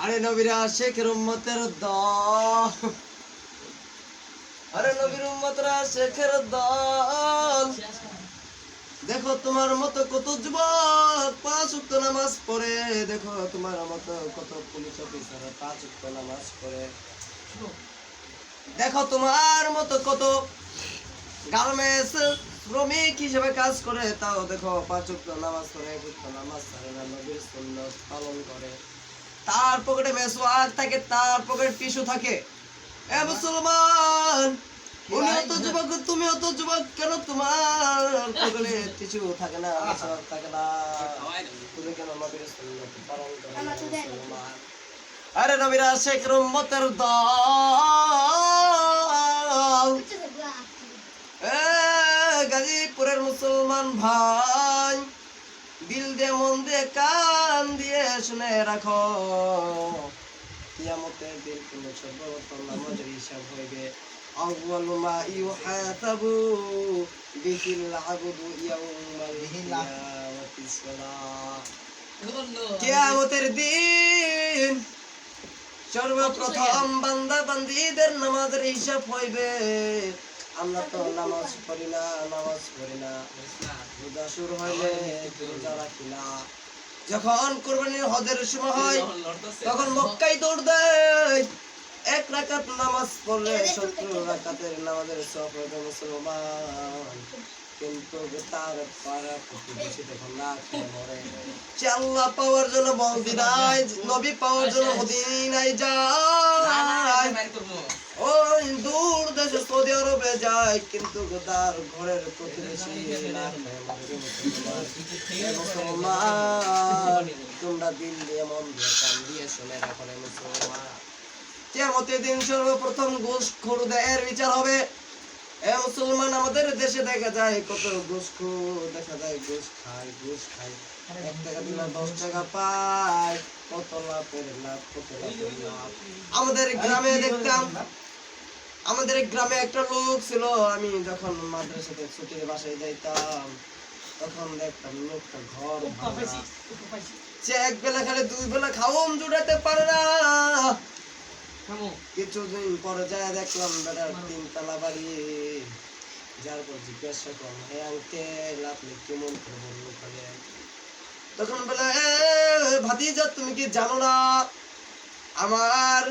আরে নবীরা শেখের উম্মতের দল, আরে নবীর উম্মতরা শেখের দল। দেখো তোমার মতো কত যুবক 5 ওয়াক্ত নামাজ পড়ে, দেখো তোমার মতো কত পুলিশ অফিসার 5 ওয়াক্ত নামাজ পড়ে, দেখো তোমার মতো কত গার্মেন্টস শ্রমিক হিসেবে কাজ করে, তাও দেখো 5 ওয়াক্ত নামাজ পড়ে, 1 ওয়াক্ত নামাজ ছাড়ে না, নবীর সুন্নাত পালন করে। তার পকেটে মেসওয়াক থাকে, তার পকেটে টিস্যু থাকে। এ মুসলমান, উনিও তো যুবক, তুমিও তো যুবক, কেন তোমার পকেটে টিস্যু থাকে না, মেসওয়াক থাকে না? তুমি কেন নবীর সুন্নাত পালন করো না মুসলমান? আরে নবীরা শেখের উম্মতের দল। গাজীপুরের মুসলমান ভাই, দিল দিয়ে মন দিয়ে কান দিয়ে শুনে রাখো, কিয়ামতের দিন কোন সর্বপ্রথম নামাজের হিসাব হইবে। আউয়ালু মা ইউহাসাবু বিহিল আবদু ইয়াউমাল কিয়ামাতিস সালাহ। কিয়ামতের দিন সর্বপ্রথম বান্দা বান্দীদের নামাজের হিসাব হইবে। আমরা তো নামাজ পড়ি না, রোজা শুরু হইলে রোজা রাখি না। যখন কুরবানির হজের সময় হয় তখন মক্কায় দৌড় দেয়। 1 রাকাত নামাজ পড়লে 70 রাকাতের নামাজের সওয়াব হবে মুসলমান। কিন্তু তার পাড়া প্রতিবেশী তখন না খেয়ে মরে। আল্লাহ পাওয়ার জন্য বলদি নাই, নবী পাওয়ার জন্য মদিনায় যায়, ওই দূর দেশে সৌদি আরবে যায়, কিন্তু তার ঘরের প্রতিবেশী না খেয়ে মরে। মুসলমান, তোমরা দিল দিয়ে মন দিয়ে কান দিয়ে শুনে রাখো রে মুসলমান, কিয়ামতের দিন সর্বপ্রথম ঘুষখোরদের বিচার হবে। এ মুসলমান, আমাদের দেশে দেখা যায় কত ঘুষখোর, দেখা যায় ঘুষ খায়, 1 টাকা দিলে 10 টাকা পায়, কত লাভের লাভ, কত লাভের লাভ। আমাদের গ্রামে দেখতাম, আমাদের গ্রামে একটা লোক ছিল, আমি যখন মাদ্রাসাতে ছুটির বাসায় যাইতাম তখন দেখতাম লোকটা ঘর ভাঙা, সে 1 বেলা খালি 2 বেলা খাওন জুড়াতে পারে না। কিছুদিন পরে যায় দেখলাম বেটার 3 তলা বাড়ি। যার পর জিজ্ঞাসা করলাম, হে আঙ্কেল আপনি কেমন করে বললো খালি? তখন বলে, ভাতিজা তুমি কি জানো না, আমার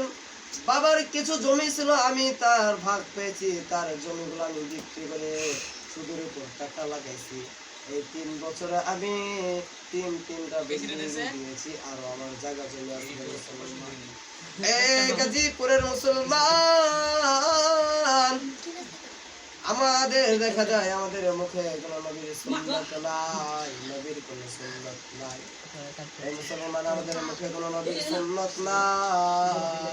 বাবার কিছু জমি ছিল, আমি তার ভাগ পেয়েছি, তার জমিগুলো আমি বিক্রি করে সুদের উপর টাকা লাগাইছি। এই 3 বছরে আমি 3টা দিয়েছি, আর আমার জায়গা জমি আছে। গাজীপুরের মুসলমান, আমাদের দেখা যায় আমাদের মুখে কোনো নবীর সুন্নাত নাই, নবীর কোনো সুন্নাত নাই। এই মুসলমান, আমাদের মুখে কোনো নবীর সুন্নাত নাই।